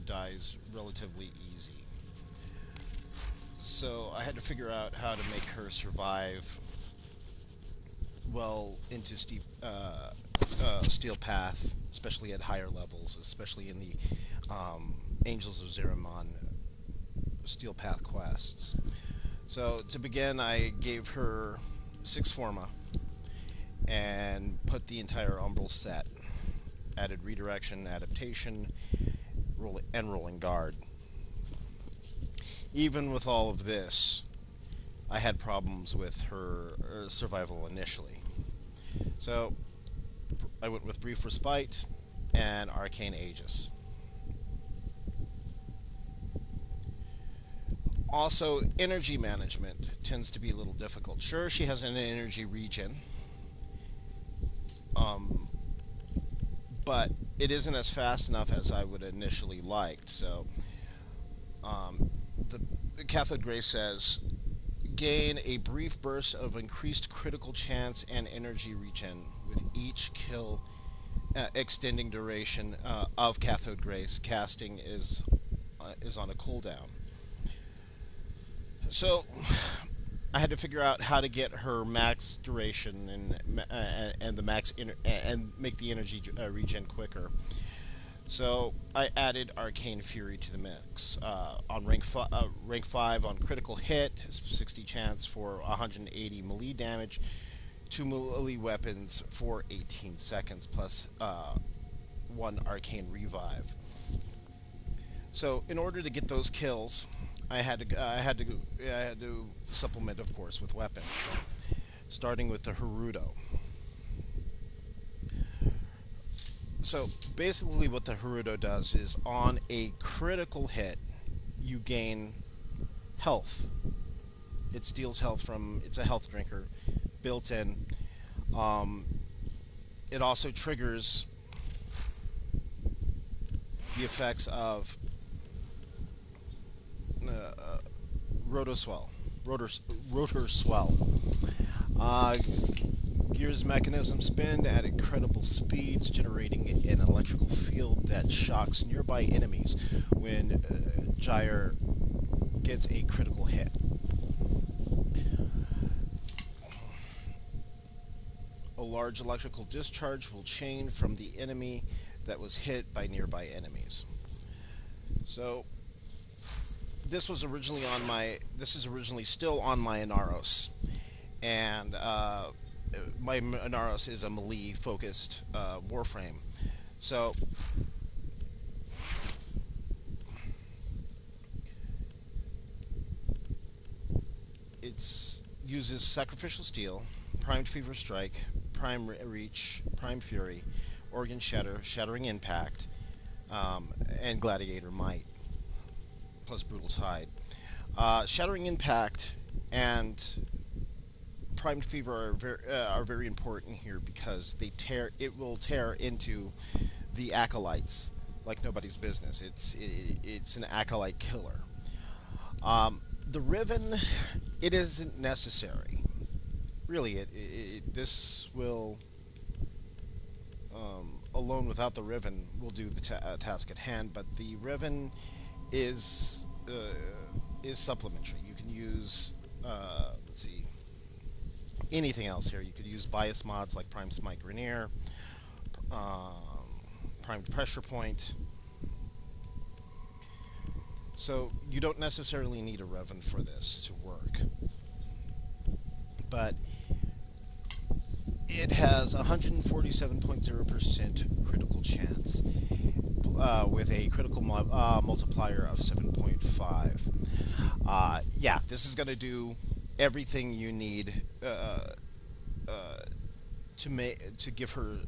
dies relatively easy. So I had to figure out how to make her survive well into steel path, especially at higher levels, especially in the Angels of Zeramon steel path quests. So to begin, I gave her 6 forma and put the entire umbral set. Added redirection, adaptation, and rolling guard. Even with all of this, I had problems with her survival initially. So I went with Brief Respite and Arcane Aegis. Also, energy management tends to be a little difficult. Sure, she has an energy regen, um, but it isn't as fast enough as I would initially liked. So, the Cathode Grace says gain a brief burst of increased critical chance and energy regen with each kill, extending duration of Cathode Grace. Casting is on a cooldown. So I had to figure out how to get her max duration and the max and make the energy regen quicker. So I added Arcane Fury to the mix. On rank 5 on critical hit, 60 chance for 180 melee damage, 2 melee weapons for 18 seconds, plus 1 Arcane Revive. So in order to get those kills, I had to supplement, of course, with weapons, starting with the Haruto. So basically what the Haruto does is on a critical hit, you gain health. It steals health from, it's a health drinker, built in. It also triggers the effects of rotor swell. Gear's mechanism spin at incredible speeds, generating an electrical field that shocks nearby enemies when Gyre gets a critical hit. A large electrical discharge will chain from the enemy that was hit by nearby enemies. So this is originally still on my Inaros, and my Inaros is a melee focused Warframe. So it uses Sacrificial Steel, Primed Fever Strike, Prime Reach, Prime Fury, Organ Shatter, Shattering Impact, and Gladiator Might, plus Brutal Tide. Shattering Impact and Primed Fever are very important here because it will tear into the acolytes like nobody's business. It's an acolyte killer. The Riven, it isn't necessary. Really, this will alone without the Riven will do the task at hand. But the Riven is supplementary. You can use let's see, anything else here. You could use bias mods like Prime Smite Grenier, Primed Pressure Point. So you don't necessarily need a Revan for this to work. But it has 147.0% critical chance with a critical multiplier of 7.5. Yeah, this is going to do everything you need to give her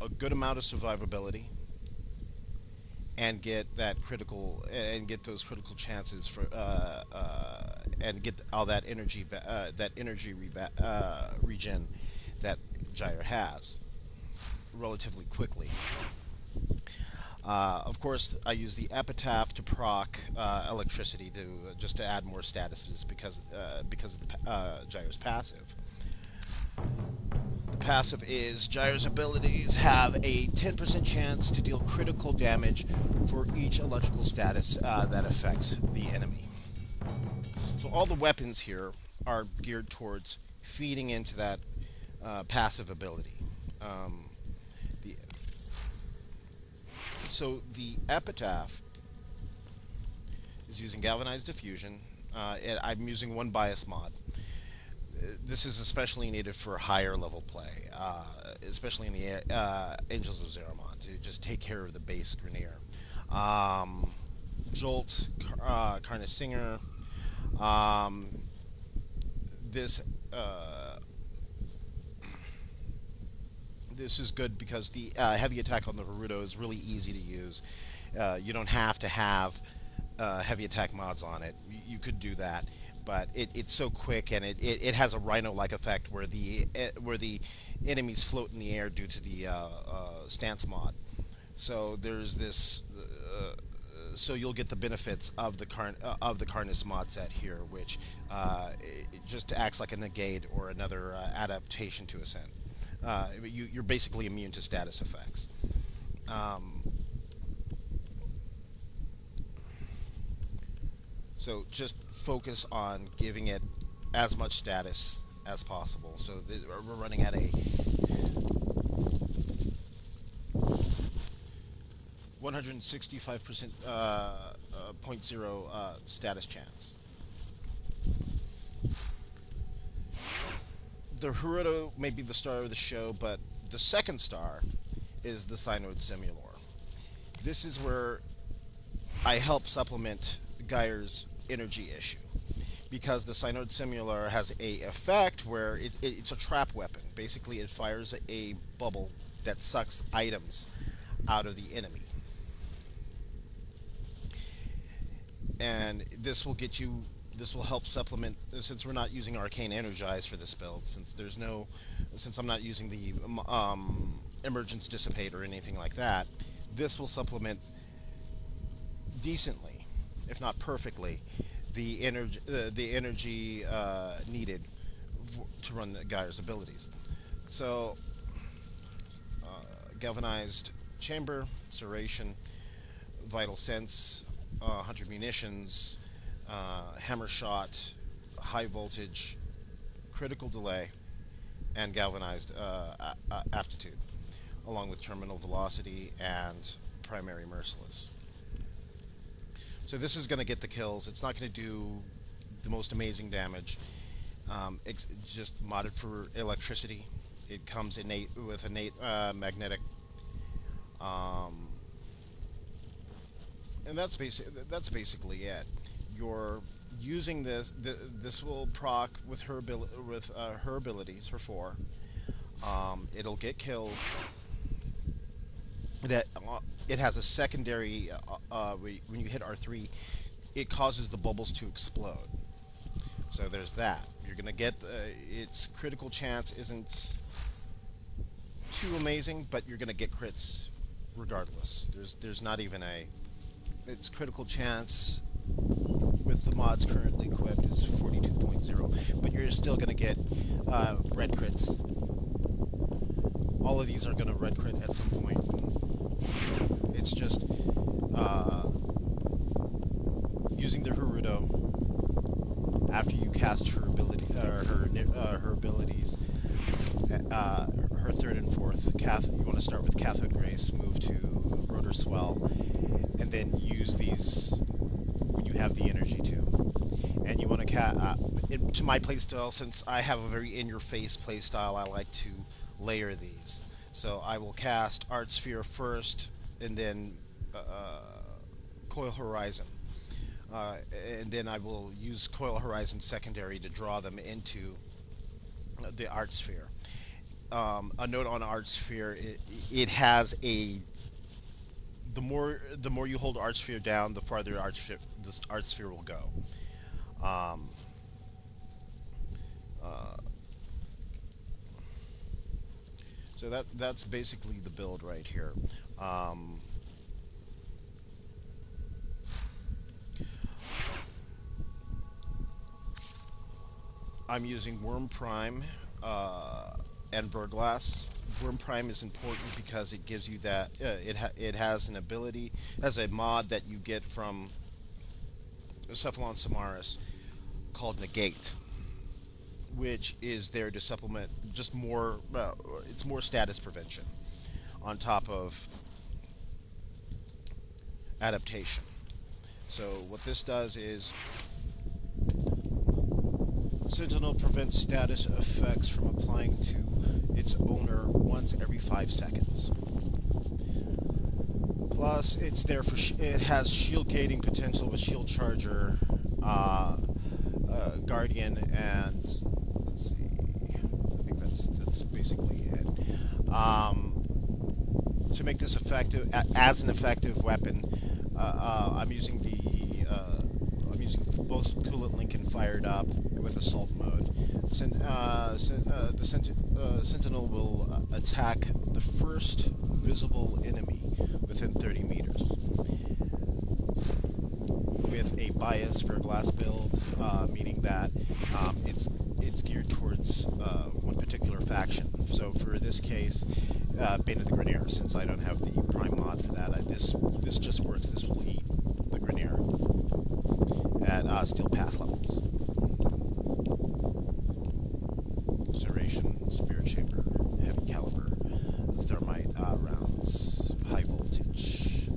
a good amount of survivability and get those critical chances for and get all that energy regen that Gyre has relatively quickly. Of course, I use the Epitaph to proc electricity just to add more statuses because of the Gyre's passive. The passive is Gyre's abilities have a 10% chance to deal critical damage for each electrical status that affects the enemy. So all the weapons here are geared towards feeding into that passive ability. Um, the, so the epitaph is using galvanized diffusion. And I'm using one bias mod. This is especially needed for higher level play, especially in the Angels of Zeramon, to just take care of the base Grenier. Um, Jolt, Karna Singer. Um, this uh, this is good because the heavy attack on the Haruto is really easy to use. You don't have to have heavy attack mods on it. You could do that, but it's so quick, and it has a rhino-like effect where the enemies float in the air due to the stance mod. So there's this. So you'll get the benefits of the Karnus mod set here, which it just acts like a negate or another adaptation to Ascent. You're basically immune to status effects. Um, so just focus on giving it as much status as possible. So we're running at a 165% point zero status chance. The Haruto may be the star of the show, but the second star is the Synod Simulor. This is where I help supplement Gyre's energy issue, because the Synod Simulor has a effect where it's a trap weapon. Basically, it fires a bubble that sucks items out of the enemy. And this will help supplement, since we're not using Arcane Energize for this build, since I'm not using the Emergence Dissipate or anything like that. This will supplement decently, if not perfectly, the energy needed to run the Gyre's abilities. So Galvanized Chamber, Serration, Vital Sense, 100 Munitions, Hammer Shot, High Voltage, Critical Delay, and Galvanized Aptitude, along with Terminal Velocity and Primary Merciless. So this is going to get the kills. It's not going to do the most amazing damage. It's just modded for electricity. It comes innate with innate magnetic, and that's basically it. You're using this. This will proc with her her abilities, her four. It'll get kills. It has a secondary. When you hit R3, it causes the bubbles to explode. So there's that. You're gonna get its critical chance isn't too amazing, but you're gonna get crits regardless. There's not even its critical chance with the mods currently equipped is 42.0, but you're still gonna get red crits. All of these are gonna red crit at some point. It's just using the Haruto after you cast her abilities, her third and fourth. You want to start with Cathode Grace, move to Rotor Swell, and then use these when you have the energy to. And you want to to my playstyle, since I have a very in-your-face playstyle, I like to layer these. So I will cast Art Sphere first, and then Coil Horizon. And then I will use Coil Horizon secondary to draw them into the Art Sphere. A note on Art Sphere: it has a the more you hold Art Sphere down, the farther this Art Sphere will go. Um, uh, so that's basically the build right here. Um, I'm using Worm Prime, and Burglass. Worm Prime is important because it gives you that it has an ability as a mod that you get from Cephalon Samaris called Negate, which is there to supplement just more. It's more status prevention on top of adaptation. So what this does is Sentinel prevents status effects from applying to its owner once every 5 seconds. Plus, it's there for it has shield gating potential with shield charger, guardian, and let's see. I think that's basically it. To make this effective as an effective weapon, I'm using both Coolant Lincoln fired up with assault mode. Sentinel will attack the first visible enemy within 30 meters with a bias for a glass build, meaning that it's geared towards one particular faction. So for this case, Bane of the Grenier, since I don't have the prime mod for that, this just works. This will eat the Grenier at steel path levels. Serration, Spirit Chamber, Heavy Caliber, Thermite rounds, High Voltage,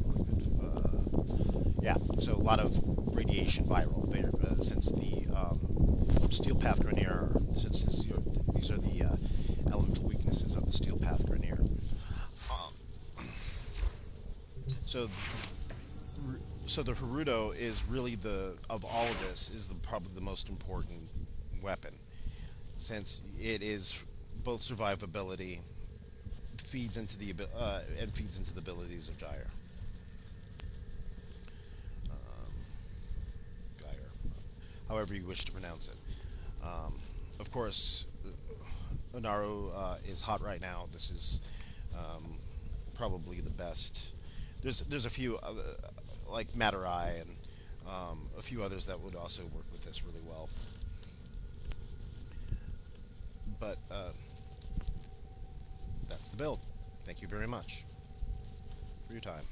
yeah, so a lot of radiation viral there, since the Steel Path Grenier, since these are the elemental weaknesses of the Steel Path Grenier. So so the Haruto is really of all of this is probably the most important weapon, since it is both survivability feeds into the and feeds into the abilities of Gyre. Um, Gyre, however you wish to pronounce it. Of course, Onaru is hot right now. This is um, probably the best. There's a few like Matarai and a few others that would also work with this really well. But that's the build. Thank you very much for your time.